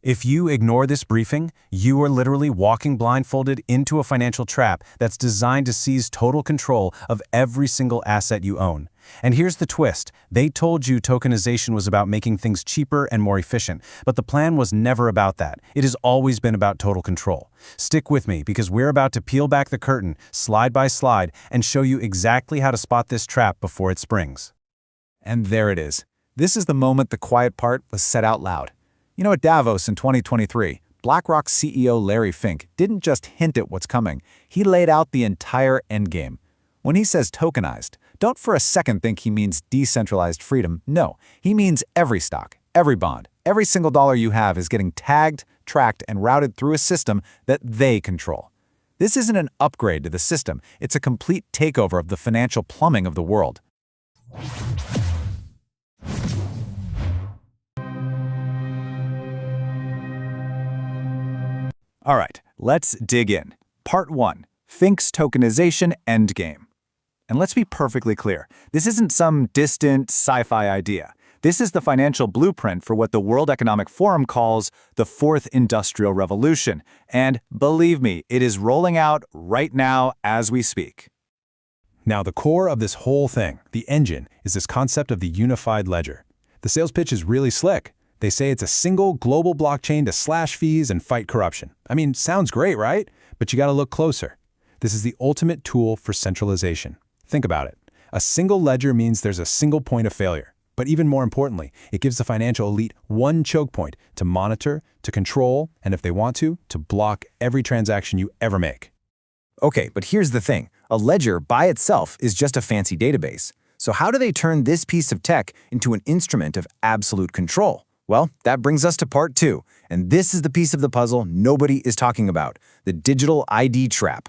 If you ignore this briefing, you are literally walking blindfolded into a financial trap that's designed to seize total control of every single asset you own. And here's the twist. They told you tokenization was about making things cheaper and more efficient, but the plan was never about that. It has always been about total control. Stick with me because we're about to peel back the curtain, slide by slide, and show you exactly how to spot this trap before it springs. And there it is. This is the moment the quiet part was said out loud. You know, at Davos in 2023, BlackRock CEO Larry Fink didn't just hint at what's coming. He laid out the entire endgame. When he says tokenized, don't for a second think he means decentralized freedom. No, he means every stock, every bond, every single dollar you have is getting tagged, tracked, and routed through a system that they control. This isn't an upgrade to the system. It's a complete takeover of the financial plumbing of the world. All right, let's dig in. Part 1. Fink's Tokenization Endgame. And let's be perfectly clear, this isn't some distant sci-fi idea. This is the financial blueprint for what the World Economic Forum calls the Fourth Industrial Revolution. And believe me, it is rolling out right now as we speak. Now, the core of this whole thing, the engine, is this concept of the unified ledger. The sales pitch is really slick. They say it's a single global blockchain to slash fees and fight corruption. I mean, sounds great, right? But you gotta look closer. This is the ultimate tool for centralization. Think about it. A single ledger means there's a single point of failure. But even more importantly, it gives the financial elite one choke point to monitor, to control, and if they want to block every transaction you ever make. Okay, but here's the thing. A ledger by itself is just a fancy database. So how do they turn this piece of tech into an instrument of absolute control? Well, that brings us to part 2, and this is the piece of the puzzle nobody is talking about, the digital ID trap.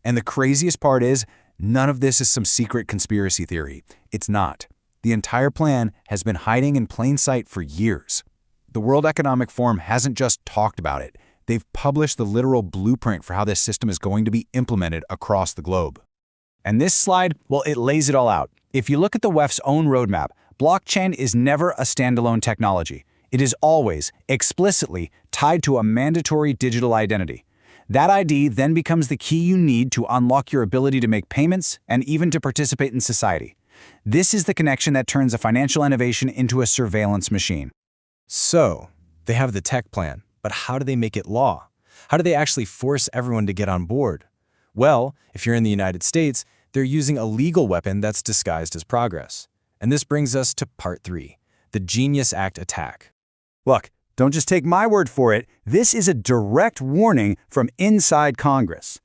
And the craziest part is, none of this is some secret conspiracy theory. It's not. The entire plan has been hiding in plain sight for years. The World Economic Forum hasn't just talked about it. They've published the literal blueprint for how this system is going to be implemented across the globe. And this slide, well, it lays it all out. If you look at the WEF's own roadmap, blockchain is never a standalone technology. It is always, explicitly, tied to a mandatory digital identity. That ID then becomes the key you need to unlock your ability to make payments and even to participate in society. This is the connection that turns a financial innovation into a surveillance machine. So, they have the tech plan, but how do they make it law? How do they actually force everyone to get on board? Well, if you're in the United States, they're using a legal weapon that's disguised as progress. And this brings us to part 3, the Genius Act attack. Look, don't just take my word for it. This is a direct warning from inside Congress.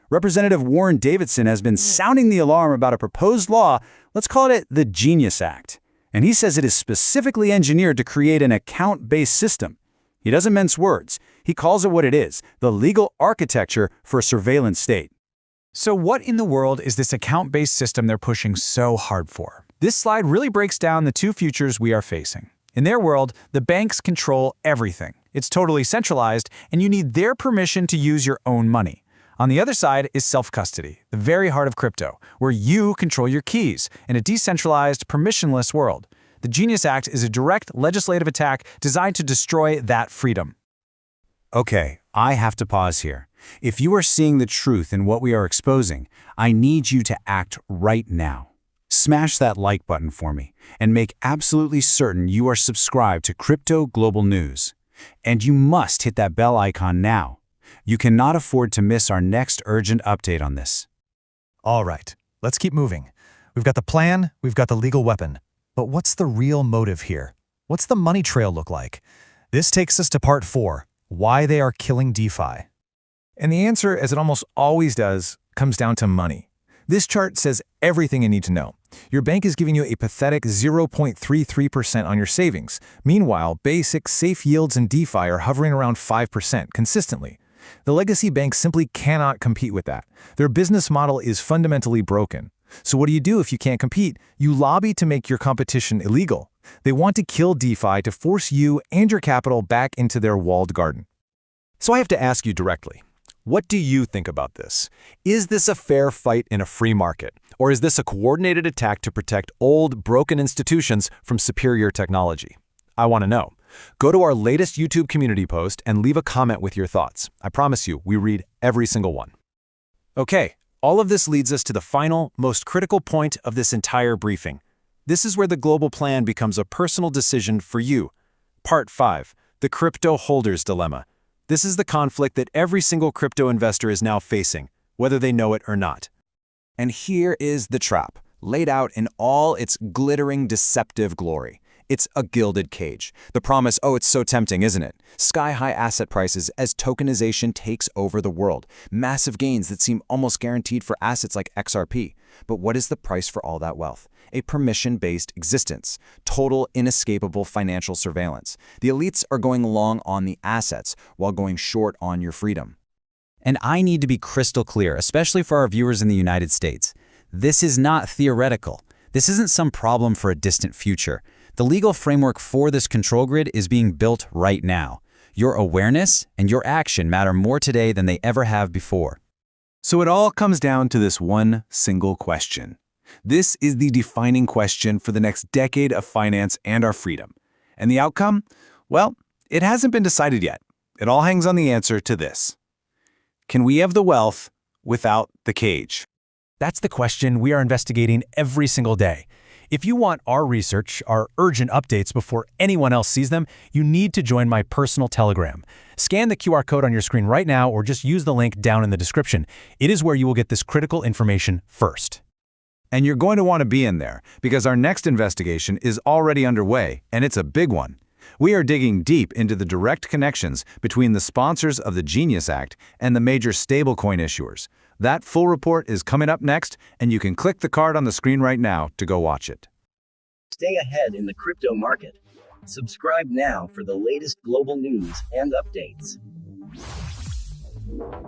Representative Warren Davidson has been sounding the alarm about a proposed law, let's call it the Genius Act. And he says it is specifically engineered to create an account-based system. He doesn't mince words. He calls it what it is, the legal architecture for a surveillance state. So what in the world is this account-based system they're pushing so hard for? This slide really breaks down the two futures we are facing. In their world, the banks control everything. It's totally centralized, and you need their permission to use your own money. On the other side is self-custody, the very heart of crypto, where you control your keys in a decentralized, permissionless world. The Genius Act is a direct legislative attack designed to destroy that freedom. Okay, I have to pause here. If you are seeing the truth in what we are exposing, I need you to act right now. Smash that like button for me and make absolutely certain you are subscribed to Crypto Global News. And you must hit that bell icon now. You cannot afford to miss our next urgent update on this. All right, let's keep moving. We've got the plan, we've got the legal weapon. But what's the real motive here? What's the money trail look like? This takes us to part 4, why they are killing DeFi. And the answer, as it almost always does, comes down to money. This chart says everything you need to know. Your bank is giving you a pathetic 0.33% on your savings. Meanwhile, basic, safe yields in DeFi are hovering around 5% consistently. The legacy banks simply cannot compete with that. Their business model is fundamentally broken. So what do you do if you can't compete? You lobby to make your competition illegal. They want to kill DeFi to force you and your capital back into their walled garden. So I have to ask you directly, what do you think about this? Is this a fair fight in a free market? Or is this a coordinated attack to protect old, broken institutions from superior technology? I want to know. Go to our latest YouTube community post and leave a comment with your thoughts. I promise you, we read every single one. Okay, all of this leads us to the final, most critical point of this entire briefing. This is where the global plan becomes a personal decision for you. Part 5, the crypto holders dilemma. This is the conflict that every single crypto investor is now facing, whether they know it or not. And here is the trap, laid out in all its glittering, deceptive glory. It's a gilded cage. The promise, oh, it's so tempting, isn't it? Sky-high asset prices as tokenization takes over the world. Massive gains that seem almost guaranteed for assets like XRP. But what is the price for all that wealth? A permission-based existence. Total, inescapable financial surveillance. The elites are going long on the assets while going short on your freedom. And I need to be crystal clear, especially for our viewers in the United States. This is not theoretical. This isn't some problem for a distant future. The legal framework for this control grid is being built right now. Your awareness and your action matter more today than they ever have before. So it all comes down to this one single question. This is the defining question for the next decade of finance and our freedom. And the outcome? Well, it hasn't been decided yet. It all hangs on the answer to this. Can we have the wealth without the cage? That's the question we are investigating every single day. If you want our research, our urgent updates before anyone else sees them, you need to join my personal Telegram. Scan the QR code on your screen right now or just use the link down in the description. It is where you will get this critical information first. And you're going to want to be in there because our next investigation is already underway, and it's a big one. We are digging deep into the direct connections between the sponsors of the Genius Act and the major stablecoin issuers. That full report is coming up next, and you can click the card on the screen right now to go watch it. Stay ahead in the crypto market. Subscribe now for the latest global news and updates.